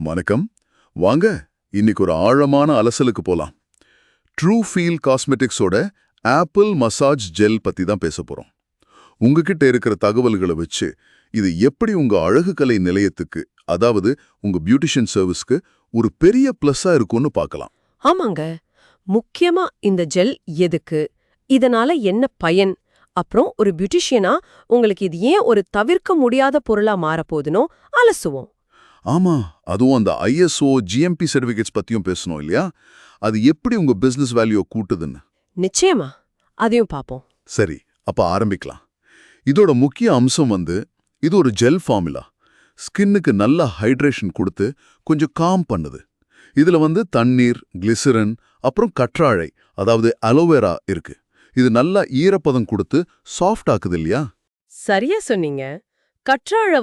வணக்கம். வாங்க இன்னைக்கு ஒரு ஆழமான அலசலுக்கு போலாம். ட்ரூ ஃபீல் காஸ்மெட்டிக்ஸோட ஆப்பிள் மசாஜ் ஜெல் பத்தி தான் பேச போறோம். உங்ககிட்ட இருக்கிற தகவல்களை வச்சு இது எப்படி உங்க அழகுக்கலை நிலையத்துக்கு, அதாவது உங்க பியூட்டிஷியன் சர்வீஸ்க்கு ஒரு பெரிய பிளஸ்ஸா இருக்கும்னு பார்க்கலாம். ஆமாங்க, முக்கியமா இந்த ஜெல் எதுக்கு, இதனால என்ன பயன், அப்புறம் ஒரு பியூட்டிஷியனா உங்களுக்கு இது ஏன் ஒரு தவிர்க்க முடியாத பொருளா மாறப்போகுதுனோ அலசுவோம். ஆமா, அதுவும் அந்த ISO GMP சர்டிஃபிகேட்ஸ் பத்தியும் பேசணும் இல்லையா? அது எப்படி உங்க பிசினஸ் வேல்யூ கூட்டுதுன்னு. நிச்சயமா அதையும் பாப்போம். சரி, அப்ப ஆரம்பிக்கலாம். இதோட முக்கிய அம்சம் இது ஒரு ஜெல் ஃபார்முலா. ஸ்கின்னுக்கு நல்ல ஹைட்ரேஷன் கொடுத்து கொஞ்சம் காம் பண்ணுது. இதுல தண்ணீர், கிளிசரின், அப்புறம் கற்றாழை, அதாவது அலோவேரா இருக்கு. இது நல்லா ஈரப்பதம் கொடுத்து சாஃப்ட் ஆக்குது இல்லையா? சரியா சொன்னீங்க. கற்றாழை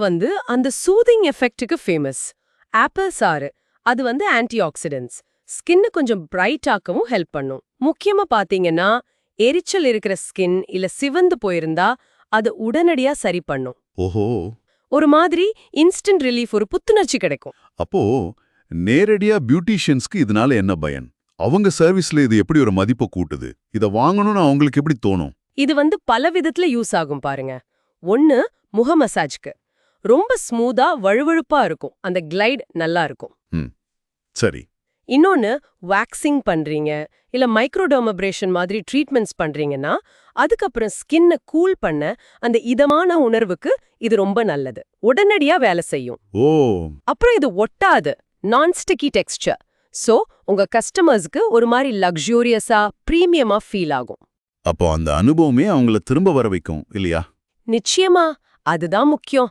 அந்த சூதிங் எஃபெக்ட்டுக்கு ஃபேமஸ். ஆப்பிள் சாறு அது ஆன்டி ஆக்சிடென்ட்ஸ், ஸ்கின்னு கொஞ்சம் பிரைட் ஆக்கவும் ஹெல்ப் பண்ணும். முக்கியமா பாத்தீங்கன்னா எரிச்சல் இருக்கிற ஸ்கின் இல்ல சிவந்து போயிருந்தா அது உடனடியா சரி பண்ணும். ஓஹோ, ஒரு மாதிரி இன்ஸ்டன்ட் ரிலீஃப், ஒரு புத்துணர்ச்சி கிடைக்கும். அப்போ நேரடியா பியூட்டிஷியன்ஸ்க்கு இதனால என்ன பயன்? அவங்க சர்வீஸ்ல இது எப்படி ஒரு மதிப்பை கூட்டுது? இதை வாங்கணும்னு அவங்களுக்கு எப்படி தோணும்? இது பல விதத்துல யூஸ் ஆகும் பாருங்க. ஒன்னு, முக மசாஜ்க்கு ரொம்ப ஸ்மூதா வழுவழுப்பா இருக்கும், அந்த கிளைட் நல்லா இருக்கும். சரி. இன்னொன்னு, வாக்சிங் பண்றீங்க இல்ல மைக்ரோடர்மபிரேஷன் மாதிரி ட்ரீட்மெண்ட்ஸ் பண்றீங்கன்னா அதுக்கப்புறம் ஸ்கின்னை கூல் பண்ண அந்த இதமான உணர்வுக்கு இது ரொம்ப நல்லது. உடனடியா வேலை செய்யும். ஓ, அப்புறம் இது ஒட்டாது, நான் ஸ்டிக்கி டெக்ஸ்சர். சோ உங்க கஸ்டமர்ஸ்க்கு ஒரு மாதிரி லக்ஸூரியஸா பிரீமியமா ஃபீல் ஆகும். அப்போ அந்த அனுபவமே அவங்கள திரும்ப வர வைக்கும் இல்லையா? நிச்சயமா, அதுதான் முக்கியம்.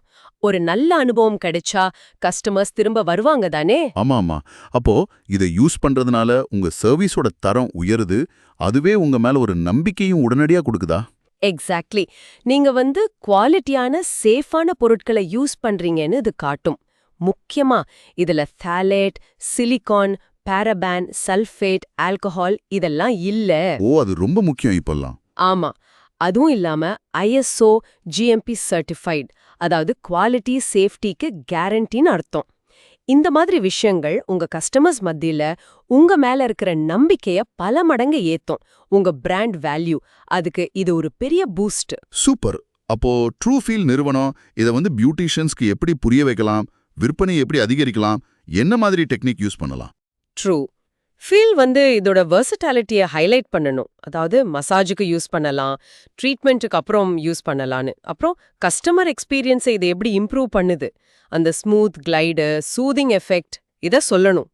ஒரு நல்ல அனுபவம் கிடைச்சா கஸ்டமர்ஸ் திரும்ப வருவாங்க தானே. ஆமா. அப்போ இதை யூஸ் பண்றதுனால உங்க சர்வீஸோட தரம் உயருது, அதுவே உங்க மேல ஒரு நம்பிக்கையும் உடனடியா கொடுக்குதா? எக்ஸாக்ட்லி. நீங்க குவாலிட்டியான சேஃபான பொருட்களை யூஸ் பண்றீங்கன்னு இது காட்டும். முக்கியமா இதுல தாலேட், சிலிகான், பாரபான், சல்ஃபேட், ஆல்கஹால் இதெல்லாம் இல்ல. ஓ, அது ரொம்ப முக்கியம் இப்பெல்லாம். ஆமா, அதுவும் இல்லாம ISO GMP சர்டிஃபைட், அதாவது குவாலிட்டி சேஃப்டிக்கு கேரண்டின்னு அர்த்தம். இந்த மாதிரி விஷயங்கள் உங்க கஸ்டமர்ஸ் மத்தியில உங்க மேல இருக்கிற நம்பிக்கைய பல மடங்கு ஏத்தும். உங்க பிராண்ட் வேல்யூ, அதுக்கு இது ஒரு பெரிய பூஸ்ட். சூப்பர். அப்போ ட்ரூ ஃபீல் நிறுவனம் இதை பியூட்டிஷியன்ஸ்க்கு எப்படி புரிய வைக்கலாம், விற்பனை எப்படி அதிகரிக்கலாம், என்ன மாதிரி டெக்னிக் யூஸ் பண்ணலாம்? ட்ரூ ஃபீல் இதோட வெர்சட்டாலிட்டியை ஹைலைட் பண்ணணும். அதாவது மசாஜுக்கு யூஸ் பண்ணலாம், ட்ரீட்மெண்ட்டுக்கு அப்புறம் யூஸ் பண்ணலான்னு. அப்புறம் கஸ்டமர் எக்ஸ்பீரியன்ஸை இது எப்படி இம்ப்ரூவ் பண்ணுது, அந்த ஸ்மூத் கிளைடு, சூதிங் எஃபெக்ட், இதை சொல்லணும்.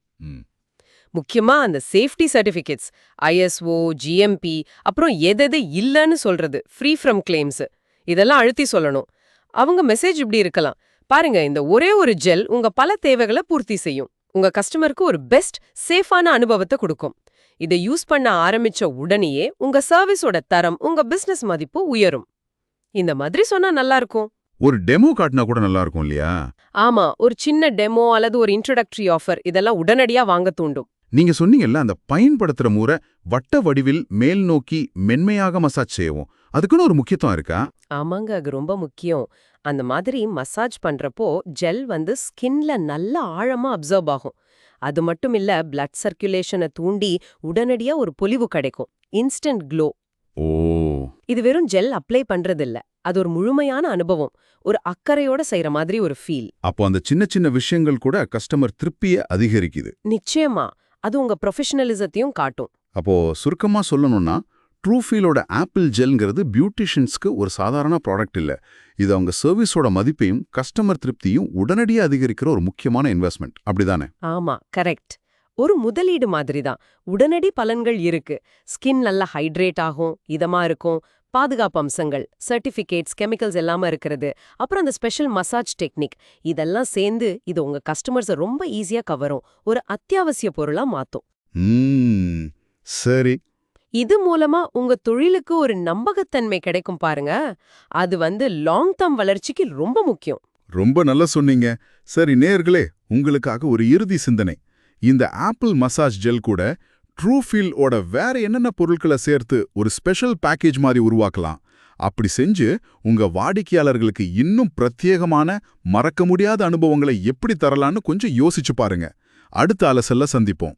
முக்கியமா அந்த சேஃப்டி சர்டிஃபிகேட்ஸ், ISO GMP, அப்புறம் எது இல்லைன்னு சொல்றது, ஃப்ரீ ஃப்ரம் கிளைம்ஸ், இதெல்லாம் அழுத்தி சொல்லணும். அவங்க மெசேஜ் இப்படி இருக்கலாம்: பாருங்க, இந்த ஒரே ஒரு ஜெல் உங்க பல தேவைகளை பூர்த்தி செய்யும், உங்க கஸ்டமருக்கு ஒரு பெஸ்ட் சேஃபான அனுபவத்தை கொடுக்கும். இதை யூஸ் பண்ண ஆரம்பிச்ச உடனேயே உங்க சர்வீஸோட தரம், உங்க பிசினஸ் மதிப்பு உயரும். இந்த மாதிரி சொன்னா நல்லா இருக்கும். ஒரு டெமோ காட்டினா கூட நல்லா இருக்கும் இல்லையா? ஆமா, ஒரு சின்ன டெமோ அல்லது ஒரு இன்ட்ரோடக்டரி ஆஃபர் இதெல்லாம் உடனடியா வாங்க தூண்டும். நீங்க சொன்னீங்கல்ல, அந்த பயன்படுத்துற முறை வட்ட வடிவில் மேல் நோக்கி மென்மையாக மசாஜ் செய்யவும், அதுக்குன்னு ஒரு முக்கியத்துவம் இருக்கா? ஆமாங்க, அது ரொம்ப முக்கியம். அந்த மாதிரி மசாஜ் பண்றப்போ ஜெல் ஸ்கின்ல நல்ல ஆழமா அப்சர்வ் ஆகும். அது மட்டும் இல்ல, பிளட் சர்க்குலேஷனை தூண்டி உடனடியா ஒரு பொலிவு கிடைக்கும், இன்ஸ்டன்ட் க்ளோ. ஓ, இது வெறும் ஜெல் அப்ளை பண்றதில்ல, அது ஒரு முழுமையான அனுபவம், ஒரு அக்கறையோட செய்யற மாதிரி ஒரு ஃபீல். அப்போ அந்த சின்ன சின்ன விஷயங்கள் கூட கஸ்டமர் திருப்தியை அதிகரிக்குது. நிச்சயமா, அது உங்க ப்ரொஃபஷனலிசத்தையும் காட்டும். அப்போ சுருக்கமா சொல்லணும்னா, ட்ரூ ஃபீலோட ஆப்பிள் ஜெல்ங்கிறது பியூட்டிஷியன்ஸ்க்கு ஒரு சாதாரண ப்ராடக்ட் இல்ல. இது அவங்க சர்வீஸோட மதிப்பையும் கஸ்டமர் திருப்தியும் உடனடியாக அதிகரிக்கிற ஒரு முக்கியமான இன்வெஸ்ட்மெண்ட். அப்படிதானே? ஆமா, கரெக்ட். ஒரு முதலீடு மாதிரி தான். உடனடி பலன்கள் இருக்கு. ஸ்கின் நல்லா ஹைட்ரேட் ஆகும், இதமா இருக்கும், பாதுகாப்பு அம்சங்கள், சர்டிஃபிகேட்ஸ், கெமிக்கல்ஸ் எல்லாமே இருக்கிறது, அப்புறம் அந்த ஸ்பெஷல் மசாஜ் டெக்னிக், இதெல்லாம் சேர்ந்து இது உங்க கஸ்டமர்ஸை ரொம்ப ஈஸியா கவரும், ஒரு அத்தியாவசிய பொருளா மாத்தும். சரி. இது மூலமா உங்க தொழிலுக்கு ஒரு நம்பகத்தன்மை கிடைக்கும் பாருங்க. அது லாங் டர்ம் வளர்ச்சிக்கு ரொம்ப முக்கியம். ரொம்ப நல்லா சொன்னீங்க. சரி நேயர்களே, உங்களுக்காக ஒரு இறுதி சிந்தனை. இந்த ஆப்பிள் மசாஜ் ஜெல் கூட ட்ரூ ஃபீல் ஓட வேற என்னென்ன பொருட்களை சேர்த்து ஒரு ஸ்பெஷல் பேக்கேஜ் மாதிரி உருவாக்கலாம்? அப்படி செஞ்சு உங்க வாடிக்கையாளர்களுக்கு இன்னும் பிரத்யேகமான மறக்க முடியாத அனுபவங்களை எப்படி தரலான்னு கொஞ்சம் யோசிச்சு பாருங்க. அடுத்த அலசல்ல சந்திப்போம்.